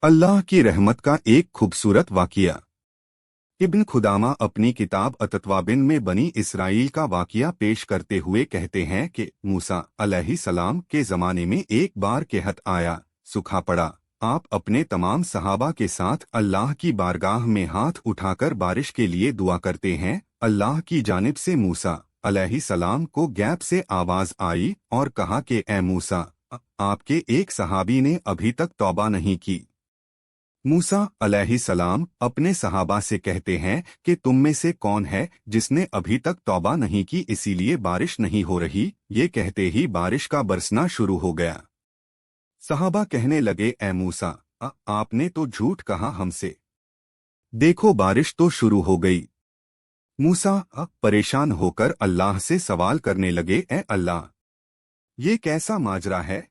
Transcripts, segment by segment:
अल्लाह की रहमत का एक खूबसूरत वाक़िया। इब्न खुदामा अपनी किताब अतत्वाबिन में बनी इसराइल का वाक़िया पेश करते हुए कहते हैं कि मूसा अलैहिस्सलाम के ज़माने में एक बार कहत आया, सूखा पड़ा। आप अपने तमाम सहाबा के साथ अल्लाह की बारगाह में हाथ उठाकर बारिश के लिए दुआ करते हैं। अल्लाह की जानिब से मूसा अलैहिस्सलाम को गैब से आवाज़ आई और कहा कि ए मूसा, आपके एक सहाबी ने अभी तक तौबा नहीं की। मूसा अलैहिस्सलाम अपने सहाबा से कहते हैं कि तुम में से कौन है जिसने अभी तक तौबा नहीं की, इसीलिए बारिश नहीं हो रही। ये कहते ही बारिश का बरसना शुरू हो गया। सहाबा कहने लगे, ए मूसा, आपने तो झूठ कहा हमसे। देखो बारिश तो शुरू हो गई। मूसा परेशान होकर अल्लाह से सवाल करने लगे, ए अल्लाह, ये कैसा माजरा है?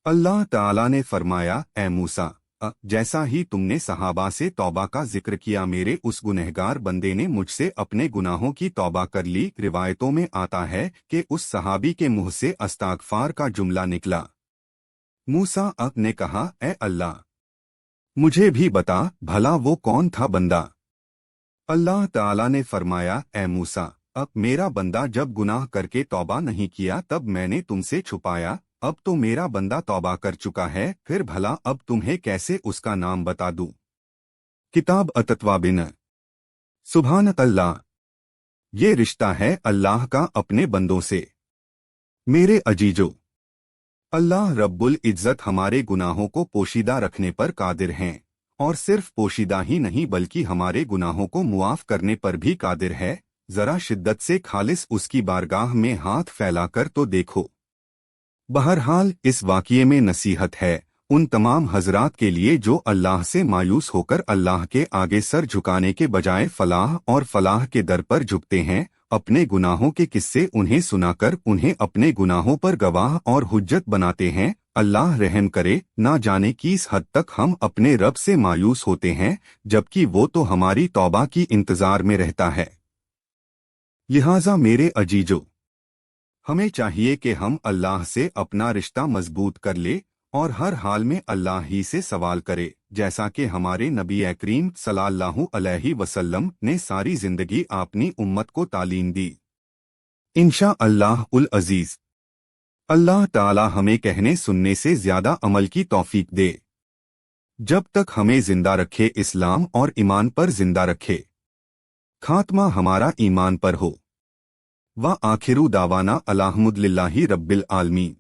अल्लाह ताला ने फरमाया, ए मूसा, जैसा ही तुमने सहाबा से तौबा का जिक्र किया, मेरे उस गुनहगार बंदे ने मुझसे अपने गुनाहों की तौबा कर ली। रिवायतों में आता है कि उस सहाबी के मुंह से अस्तागफार का जुमला निकला। मूसा ने कहा, ए अल्लाह, मुझे भी बता भला वो कौन था बंदा? अल्लाह ताला ने फरमाया, ए मूसा, मेरा बंदा जब गुनाह करके तौबा नहीं किया तब मैंने तुमसे छुपाया। अब तो मेरा बंदा तौबा कर चुका है, फिर भला अब तुम्हें कैसे उसका नाम बता दूं? किताब अतत्वाबिन। सुभान अल्लाह। ये रिश्ता है अल्लाह का अपने बंदों से। मेरे अजीजों, अल्लाह रब्बुल इज्जत हमारे गुनाहों को पोशीदा रखने पर कादिर हैं, और सिर्फ पोशीदा ही नहीं बल्कि हमारे गुनाहों को मुआफ करने पर भी कादिर है। जरा शिद्दत से खालिस उसकी बारगाह में हाथ फैलाकर तो देखो। बहरहाल इस वाक़ये में नसीहत है उन तमाम हजरात के लिए जो अल्लाह से मायूस होकर अल्लाह के आगे सर झुकाने के बजाय फलाह और फलाह के दर पर झुकते हैं। अपने गुनाहों के किस्से उन्हें सुनाकर उन्हें अपने गुनाहों पर गवाह और हुज्जत बनाते हैं। अल्लाह रहम करे, ना जाने किस हद तक हम अपने रब से मायूस होते हैं, जबकि वो तो हमारी तौबा की इंतजार में रहता है। लिहाजा मेरे अजीजों, हमें चाहिए कि हम अल्लाह से अपना रिश्ता मजबूत कर ले और हर हाल में अल्लाह ही से सवाल करे, जैसा कि हमारे नबी करीम सल्लल्लाहु अलैहि वसल्लम ने सारी जिंदगी अपनी उम्मत को तालीम दी। इंशा अल्लाह उल अजीज। अल्लाह ताला हमें कहने सुनने से ज्यादा अमल की तौफीक दे। जब तक हमें जिंदा रखे इस्लाम और ईमान पर जिंदा रखे। खात्मा हमारा ईमान पर हो। व आखिरू दावाना अल्हम्दुलिल्लाहि रब्बिल आलमीन।